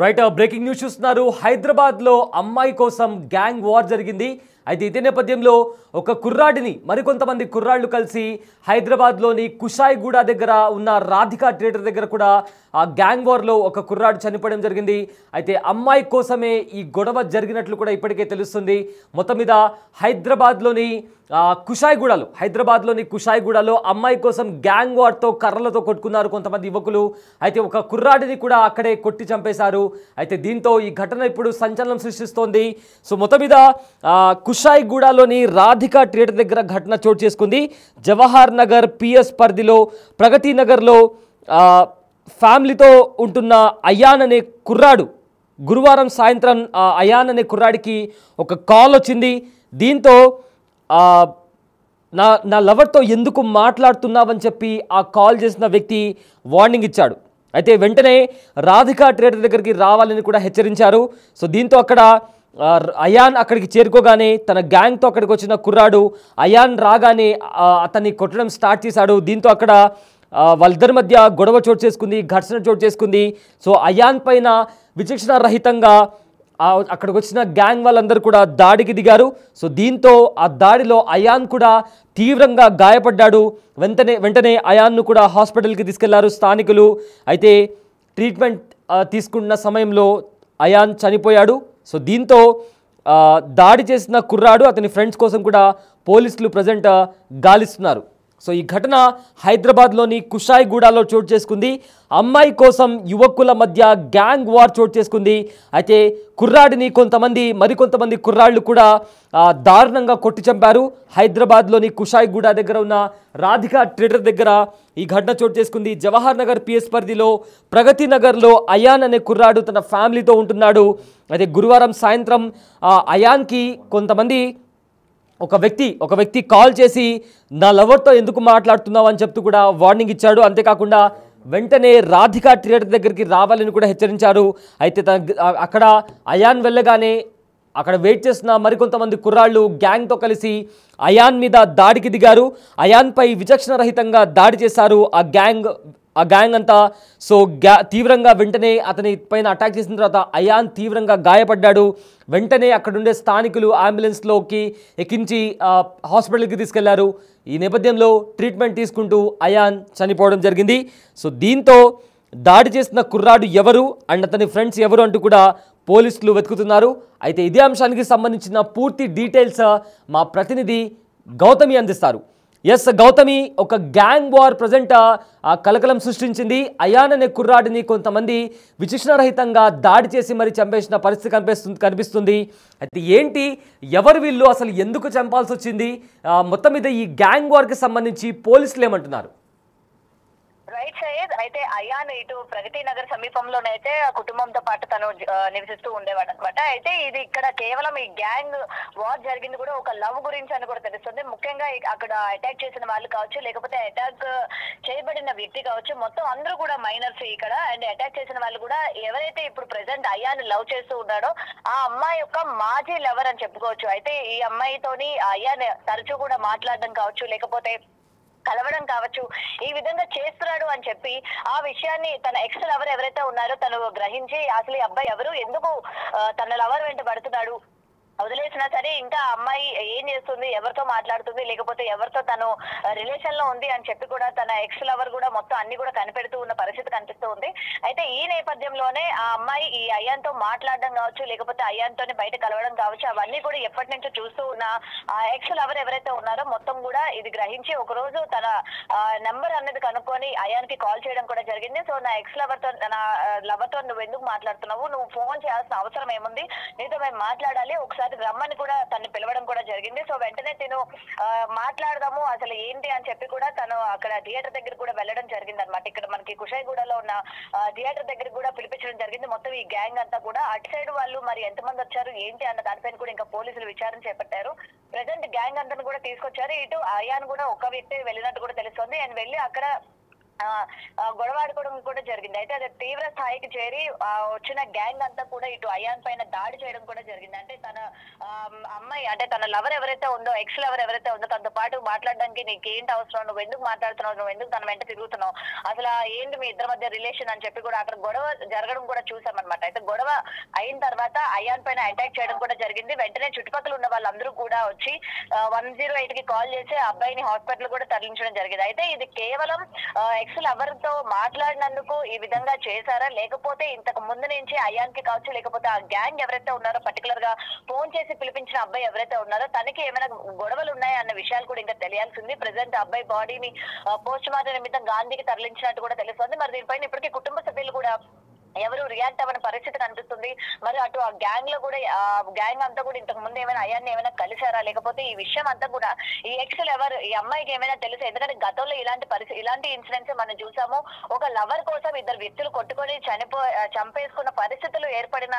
Right breaking news చూస్తున్నారు. హైదరాబాద్లో అమ్మాయి కోసం గ్యాంగ్ వార్ జరిగింది. అయితే ఇదే నేపథ్యంలో ఒక కుర్రాడిని మరికొంతమంది కుర్రాళ్ళు కలిసి హైదరాబాద్లోని కుషాయిగూడ దగ్గర ఉన్న రాధికా థియేటర్ దగ్గర కూడా ఆ గ్యాంగ్ వార్లో ఒక కుర్రాడు చనిపోవడం జరిగింది. అయితే అమ్మాయి కోసమే ఈ గొడవ జరిగినట్లు కూడా ఇప్పటికే తెలుస్తుంది. మొత్తం మీద హైదరాబాద్లోని కుషాయిగూడలో అమ్మాయి కోసం గ్యాంగ్ వార్తో కర్రలతో కొట్టుకున్నారు కొంతమంది యువకులు. అయితే ఒక కుర్రాడిని కూడా అక్కడే కొట్టి చంపేశారు. అయితే దీంతో ఈ ఘటన ఇప్పుడు సంచలనం సృష్టిస్తోంది. సో మొత్తం మీద కుషాయిగూడలోని రాధికా థియేటర్ దగ్గర ఘటన చోటు చేసుకుంది. జవహర్ నగర్ పిఎస్ పరిధిలో ప్రగతి నగర్లో ఫ్యామిలీతో ఉంటున్న అయాన్ అనే కుర్రాడు గురువారం సాయంత్రం అయాన్ అనే కుర్రాడికి ఒక కాల్ వచ్చింది. దీంతో నా లవర్తో ఎందుకు మాట్లాడుతున్నావని చెప్పి ఆ కాల్ చేసిన వ్యక్తి వార్నింగ్ ఇచ్చాడు. అయితే వెంటనే రాధికా థియేటర్ దగ్గరికి రావాలని కూడా హెచ్చరించారు. సో దీంతో అక్కడ అయాన్ అక్కడికి చేరుకోగానే తన గ్యాంగ్తో అక్కడికి వచ్చిన కుర్రాడు అయాన్ రాగానే అతన్ని కొట్టడం స్టార్ట్ చేశాడు. దీంతో అక్కడ వాళ్ళిద్దరి మధ్య గొడవ చోటు చేసుకుంది, ఘర్షణ చోటు చేసుకుంది. సో అయాన్ పైన విచక్షణ రహితంగా అక్కడికి వచ్చిన గ్యాంగ్ వాళ్ళందరూ కూడా దాడికి దిగారు. సో దీంతో ఆ దాడిలో అయాన్ కూడా తీవ్రంగా గాయపడ్డాడు. వెంటనే అయాన్ను కూడా హాస్పిటల్కి తీసుకెళ్లారు స్థానికులు. అయితే ట్రీట్మెంట్ తీసుకున్న సమయంలో అయాన్ చనిపోయాడు. సో దీంతో దాడి చేసిన కుర్రాడు అతని ఫ్రెండ్స్ కోసం కూడా పోలీసులు ప్రజెంట్ గాలిస్తున్నారు. సో ఈ ఘటన హైదరాబాద్లోని కుషాయిగూడలో చోటు చేసుకుంది. అమ్మాయి కోసం యువకుల మధ్య గ్యాంగ్ వార్ చోటు చేసుకుంది. అయితే కుర్రాడిని మరికొంతమంది కుర్రాళ్ళు కూడా దారుణంగా కొట్టి చంపారు. హైదరాబాద్లోని కుషాయిగూడ దగ్గర ఉన్న రాధికా థియేటర్ దగ్గర ఈ ఘటన చోటు చేసుకుంది. జవహర్ నగర్ పిఎస్ పరిధిలో ప్రగతి నగర్లో అయాన్ అనే కుర్రాడు తన ఫ్యామిలీతో ఉంటున్నాడు. అయితే గురువారం సాయంత్రం అయాన్కి ఒక వ్యక్తి కాల్ చేసి నా లవర్తో ఎందుకు మాట్లాడుతున్నావు అని చెప్తూ కూడా వార్నింగ్ ఇచ్చాడు. అంతేకాకుండా వెంటనే రాధికా థియేటర్ దగ్గరికి రావాలని కూడా హెచ్చరించారు. అయితే అక్కడ అయాన్ వెళ్ళగానే అక్కడ వెయిట్ చేసిన మరికొంతమంది కుర్రాళ్ళు గ్యాంగ్తో కలిసి అయాన్ మీద దాడికి దిగారు. అయాన్పై విచక్షణ రహితంగా దాడి చేశారు ఆ గ్యాంగ్ అంతా. సో తీవ్రంగా వెంటనే అతని పైన అటాక్ చేసిన తర్వాత అయాన్ తీవ్రంగా గాయపడ్డాడు. వెంటనే అక్కడుండే స్థానికులు అంబులెన్స్లోకి ఎక్కించి హాస్పిటల్కి తీసుకెళ్లారు. ఈ నేపథ్యంలో ట్రీట్మెంట్ తీసుకుంటూ అయాన్ చనిపోవడం జరిగింది. సో దీంతో దాడి చేసిన కుర్రాడు ఎవరు అండ్ అతని ఫ్రెండ్స్ ఎవరు అంటూ కూడా పోలీసులు వెతుకుతున్నారు. అయితే ఇదే అంశానికి సంబంధించిన పూర్తి డీటెయిల్స్ మా ప్రతినిధి గౌతమి అందిస్తారు. ఎస్ గౌతమి, ఒక గ్యాంగ్ వార్ ప్రజెంట్ కలకలం సృష్టించింది. అయాన్ అనే కుర్రాడిని కొంతమంది విచక్షణరహితంగా దాడి చేసి మరి చంపేసిన పరిస్థితి కనిపిస్తుంది. అయితే ఏంటి, ఎవరు వీళ్ళు, అసలు ఎందుకు చంపాల్సి వచ్చింది, మొత్తం మీద ఈ గ్యాంగ్ వార్కి సంబంధించి పోలీసులు ఏమంటున్నారు? రైట్ సయ్యద్, అయితే అయాన్ ఇటు ప్రగతి నగర్ సమీపంలోనైతే కుటుంబంతో పాటు తను నివసిస్తూ ఉండేవాడు అనమాట. అయితే ఇది ఇక్కడ కేవలం ఈ గ్యాంగ్ వార్ జరిగింది కూడా ఒక లవ్ గురించి అని కూడా తెలుస్తుంది. ముఖ్యంగా అక్కడ అటాక్ చేసిన వాళ్ళు కావచ్చు, లేకపోతే అటాక్ చేయబడిన వ్యక్తి కావచ్చు, మొత్తం అందరూ కూడా మైనర్స్ ఇక్కడ. అండ్ అటాక్ చేసిన వాళ్ళు కూడా ఎవరైతే ఇప్పుడు ప్రెసెంట్ అయాన్ లవ్ చేస్తూ ఉన్నాడో ఆ అమ్మాయి యొక్క మాజీ లవర్ అని చెప్పుకోవచ్చు. అయితే ఈ అమ్మాయితోని అయాన్ తరచూ కూడా మాట్లాడడం కావచ్చు, లేకపోతే కలవడం కావచ్చు, ఈ విధంగా చేస్తున్నాడు అని చెప్పి ఆ విషయాన్ని తన ఎక్స్ లవర్ ఎవరైతే ఉన్నారో తను గ్రహించి అసలు ఈ అబ్బాయి ఎవరు, ఎందుకు తన లవర్ వెంట పడుతున్నాడు, వదిలేసినా సరే ఇంకా అమ్మాయి ఏం చేస్తుంది, ఎవరితో మాట్లాడుతుంది, లేకపోతే ఎవరితో తను రిలేషన్ లో ఉంది అని చెప్పి కూడా తన ఎక్స్ లవర్ కూడా మొత్తం అన్ని కూడా కనిపెడుతూ ఉన్న పరిస్థితి కనిపిస్తూ ఉంది. అయితే ఈ నేపథ్యంలోనే ఆ అమ్మాయి ఈ అయాన్ తో మాట్లాడడం కావచ్చు, లేకపోతే అయాన్ తోనే బయట కలవడం కావచ్చు, అవన్నీ కూడా ఎప్పటి నుంచో చూస్తూ ఉన్న ఆ ఎక్స్ లవర్ ఎవరైతే ఉన్నారో మొత్తం కూడా ఇది గ్రహించి ఒక రోజు తన నెంబర్ అనేది కనుక్కొని అయాన్ కి కాల్ చేయడం కూడా జరిగింది. సో నా ఎక్స్ లవర్ తో, నా లవర్ తో నువ్వు ఎందుకు మాట్లాడుతున్నావు, నువ్వు ఫోన్ చేయాల్సిన అవసరం ఏముంది, నీతో మేము మాట్లాడాలి, ఒకసారి రమ్మని కూడా తను పిలవడం కూడా జరిగింది. సో వెంటనే నేను మాట్లాడదాము అసలు ఏంటి అని చెప్పి కూడా తను అక్కడ థియేటర్ దగ్గర కూడా వెళ్ళడం జరిగింది అనమాట. ఇక్కడ మనకి కుషాయిగూడలో ఉన్న థియేటర్ దగ్గర కూడా పిలిపించడం జరిగింది. మొత్తం ఈ గ్యాంగ్ అంతా కూడా అటు సైడ్ వాళ్ళు మరి ఎంతమంది వచ్చారు ఏంటి అన్న దానిపైన కూడా ఇంకా పోలీసులు విచారణ చేపట్టారు. ప్రెసెంట్ గ్యాంగ్ అంతా కూడా తీసుకొచ్చారు. ఇటు అయాన్ కూడా ఒక వ్యక్తి వెళ్ళినట్టు కూడా తెలుస్తుంది. అండ్ వెళ్ళి అక్కడ గొడవాడుకోవడం కూడా జరిగింది. అయితే అది తీవ్ర స్థాయికి చేరి వచ్చిన గ్యాంగ్ అంతా కూడా ఇటు అయాన్ పైన దాడి చేయడం కూడా జరిగింది. అంటే తన అమ్మాయి అంటే తన లవర్ ఎవరైతే ఉందో, ఎక్స్ లవర్ ఎవరైతే ఉందో తనతో పాటు మాట్లాడడానికి నీకేంటి అవసరం, నువ్వు ఎందుకు మాట్లాడుతున్నావు, నువ్వు ఎందుకు తన వెంట తిరుగుతున్నావు, అసలు ఏంటి మీ ఇద్దరి మధ్య రిలేషన్ అని చెప్పి కూడా అక్కడ గొడవ జరగడం కూడా చూసామన్నమాట. అయితే గొడవ అయిన తర్వాత అయాన్ పైన అటాక్ చేయడం కూడా జరిగింది. వెంటనే చుట్టుపక్కల ఉన్న వాళ్ళందరూ కూడా వచ్చి 108 కి కాల్ చేసి అబ్బాయిని హాస్పిటల్ కూడా తరలించడం జరిగింది. అయితే ఇది కేవలం ఎక్స్ లవర్ తో మాట్లాడినందుకు ఈ విధంగా చేశారా, లేకపోతే ఇంతకు ముందు నుంచి అయాన్ కి కావచ్చు, లేకపోతే ఆ గ్యాంగ్ ఎవరైతే ఉన్నారో పర్టికులర్ గా ఫోన్ చేసి పిలిపించిన అబ్బాయి ఎవరైతే ఉన్నారో తనకి ఏమైనా గొడవలు ఉన్నాయా అన్న విషయాలు కూడా ఇంకా తెలియాల్సింది. ప్రెసెంట్ అబ్బాయి బాడీని పోస్ట్ మార్టం నిమిత్తం గాంధీకి తరలించినట్టు కూడా తెలుస్తుంది. మరి దీనిపైన ఇప్పటికీ కుటుంబ సభ్యులు కూడా ఎవరు రియాక్ట్ అవ్వని పరిస్థితి కనిపిస్తుంది. మరి అటు ఆ గ్యాంగ్ లో కూడా గ్యాంగ్ అంతా కూడా ఇంతకు ముందు ఏమైనా అయాన్ని ఏమైనా కలిసారా, లేకపోతే ఈ విషయం అంతా కూడా ఈ ఎక్స్ లవర్ ఈ అమ్మాయికి ఏమైనా తెలుసు? ఎందుకంటే గతంలో ఇలాంటి ఇన్సిడెంట్స్ మనం చూసాము. ఒక లవర్ కోసం ఇద్దరు వ్యక్తులు కొట్టుకొని చంపేసుకున్న పరిస్థితులు ఏర్పడిన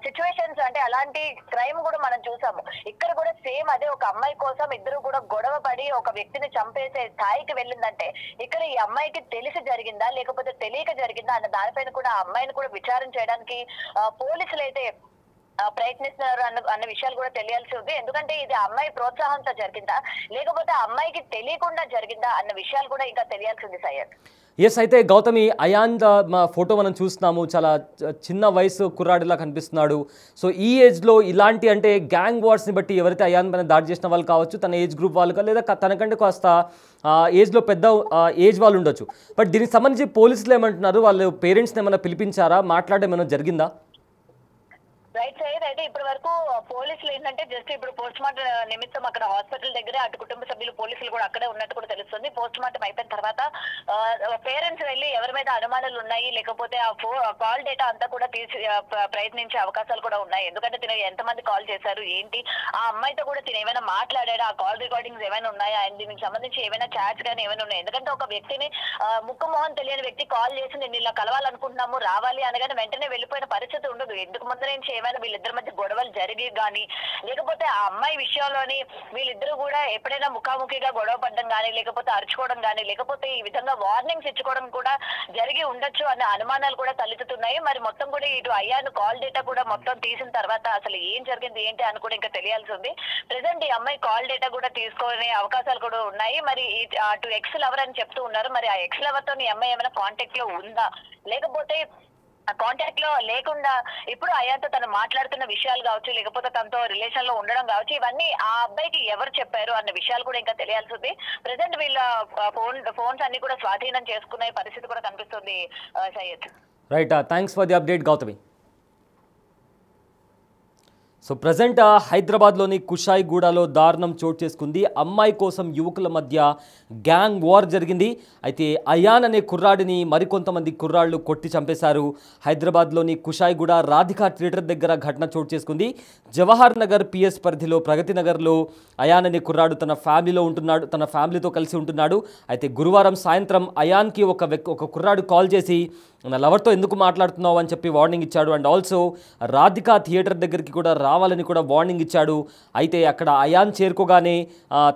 సిచ్యువేషన్స్, అంటే అలాంటి క్రైమ్ కూడా మనం చూసాము. ఇక్కడ కూడా సేమ్ అదే, ఒక అమ్మాయి కోసం ఇద్దరు కూడా గొడవ పడి ఒక వ్యక్తిని చంపేసే స్థాయికి వెళ్ళిందంటే ఇక్కడ ఈ అమ్మాయికి తెలిసి జరిగిందా, లేకపోతే తెలియక జరిగిందా అన్న దానిపైన కూడా ఆ అమ్మాయిని కూడా విచారణ చేయడానికి పోలీసులు అయితే ప్రయత్నిస్తున్నారు అన్న విషయాలు కూడా తెలియాల్సి ఉంది. ఎందుకంటే ఇది అమ్మాయి ప్రోత్సాహంతో జరిగిందా, లేకపోతే అమ్మాయికి తెలియకుండా జరిగిందా అన్న విషయాలు కూడా ఇంకా తెలియాల్సి ఉంది సయ్యద్. ఎస్, అయితే గౌతమి, అయాన్ మా ఫోటో మనం చూస్తున్నాము, చాలా చిన్న వయసు కుర్రాడిలా కనిపిస్తున్నాడు. సో ఈ ఏజ్లో ఇలాంటి అంటే గ్యాంగ్ వార్స్ని బట్టి ఎవరైతే అయాన్ పైన దాడి చేసిన వాళ్ళు కావచ్చు, తన ఏజ్ గ్రూప్ వాళ్ళు లేదా తనకంటే కాస్త ఏజ్లో పెద్ద ఏజ్ వాళ్ళు ఉండొచ్చు. బట్ దీనికి సంబంధించి పోలీసులు ఏమంటున్నారు? వాళ్ళు పేరెంట్స్ని ఏమైనా పిలిపించారా, మాట్లాడడం ఏమైనా జరిగిందా? రైట్ సైడ్ అయితే ఇప్పటి వరకు పోలీసులు ఏంటంటే జస్ట్ ఇప్పుడు పోస్ట్ మార్టం నిమిత్తం అక్కడ హాస్పిటల్ దగ్గరే అటు కుటుంబ సభ్యులు పోలీసులు కూడా అక్కడే ఉన్నట్టు కూడా తెలుస్తుంది. పోస్ట్ మార్టం అయిపోయిన తర్వాత పేరెంట్స్ వెళ్ళి ఎవరి మీద అనుమానాలు ఉన్నాయి, లేకపోతే ఆ కాల్ డేటా అంతా కూడా తీసి ప్రయత్నించే అవకాశాలు కూడా ఉన్నాయి. ఎందుకంటే తిన ఎంతమంది కాల్ చేశారు ఏంటి, ఆ అమ్మాయితో కూడా తిన ఏమైనా మాట్లాడాడు, ఆ కాల్ రికార్డింగ్స్ ఏమైనా ఉన్నాయా, అండ్ దీనికి సంబంధించి ఏమైనా చాట్స్ కానీ ఏమైనా ఉన్నాయి. ఎందుకంటే ఒక వ్యక్తిని ముక్కు మొహం తెలియని వ్యక్తి కాల్ చేసి నేను ఇలా కలవాలనుకుంటున్నాము రావాలి అనగానే వెంటనే వెళ్ళిపోయిన పరిస్థితి ఉండదు. ఎందుకు ముందు నుంచి వీళ్ళిద్దరి మధ్య గొడవలు జరిగి కానీ, లేకపోతే ఆ అమ్మాయి విషయంలోని వీళ్ళిద్దరూ కూడా ఎప్పుడైనా ముఖాముఖిగా గొడవ పడడం కానీ, లేకపోతే అరుచుకోవడం కానీ, లేకపోతే ఈ విధంగా వార్నింగ్స్ ఇచ్చుకోవడం కూడా జరిగి ఉండొచ్చు అనే అనుమానాలు కూడా తలెత్తుతున్నాయి. మరి మొత్తం కూడా ఇటు అయ్యాను కాల్ డేటా కూడా మొత్తం తీసిన తర్వాత అసలు ఏం జరిగింది ఏంటి అని కూడా ఇంకా తెలియాల్సి ఉంది. ప్రెసెంట్ ఈ అమ్మాయి కాల్ డేటా కూడా తీసుకునే అవకాశాలు కూడా ఉన్నాయి. మరి అటు ఎక్స్ లవర్ అని చెప్తూ ఉన్నారు. మరి ఆ ఎక్స్ లవర్ తో ఈ అమ్మాయి ఏమైనా కాంటాక్ట్ లో ఉందా, లేకపోతే కాంటాక్ట్ లో లేకుండా ఇప్పుడు అయాన్తో తను మాట్లాడుతున్న విషయాలు కావచ్చు, లేకపోతే తనతో రిలేషన్ లో ఉండడం కావచ్చు, ఇవన్నీ ఆ అబ్బాయికి ఎవరు చెప్పారు అన్న విషయాలు కూడా ఇంకా తెలియాల్సి ఉంది. ప్రెసెంట్ వీళ్ళ ఫోన్స్ అన్ని కూడా స్వాధీనం చేసుకునే పరిస్థితి కూడా కనిపిస్తుంది Syed. Right, thanks for the update Gautami. So present హైదరాబాద్లోని కుషాయిగూడలో దారుణం చోటు చేసుకుంది. అమ్మాయి కోసం యువకుల మధ్య గ్యాంగ్ వార్ జరిగింది. అయితే అయాన్ అనే కుర్రాడిని మరికొంతమంది కుర్రాళ్ళు కొట్టి చంపేశారు. హైదరాబాద్లోని కుషాయిగూడ రాధికా థియేటర్ దగ్గర ఘటన చోటు చేసుకుంది. జవహర్ నగర్ పిఎస్ పరిధిలో ప్రగతి నగర్లో అయాన్ అనే కుర్రాడు తన ఫ్యామిలీతో కలిసి ఉంటున్నాడు. అయితే గురువారం సాయంత్రం అయాన్కి ఒక కుర్రాడు కాల్ చేసి నా లవర్తో ఎందుకు మాట్లాడుతున్నావు అని చెప్పి వార్నింగ్ ఇచ్చాడు. అండ్ ఆల్సో రాధికా థియేటర్ దగ్గరికి కూడా రావాలని కూడా వార్నింగ్ ఇచ్చాడు. అయితే అక్కడ అయాన్ చేరుకోగానే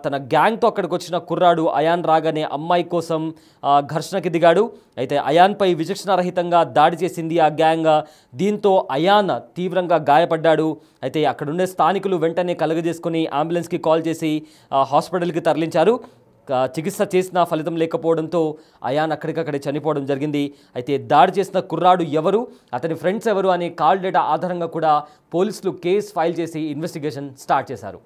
తన గ్యాంగ్తో అక్కడికి వచ్చిన కుర్రాడు అయాన్ రాగానే అమ్మాయి కోసం ఘర్షణకి దిగాడు. అయితే అయాన్పై విచక్షణారహితంగా దాడి చేసింది ఆ గ్యాంగ్. దీంతో అయాన్ తీవ్రంగా గాయపడ్డాడు. అయితే అక్కడుండే స్థానికులు వెంటనే కలుగజేసుకుని అంబులెన్స్కి కాల్ చేసి హాస్పిటల్కి తరలించారు. చికిత్స చేసినా ఫలితం లేకపోవడంతో అయాన్ అక్కడికక్కడే చనిపోవడం జరిగింది. అయితే దాడి చేసిన కుర్రాడు ఎవరు, అతని ఫ్రెండ్స్ ఎవరు అనే కాల్ డేటా ఆధారంగా కూడా పోలీసులు కేసు ఫైల్ చేసి ఇన్వెస్టిగేషన్ స్టార్ట్ చేశారు.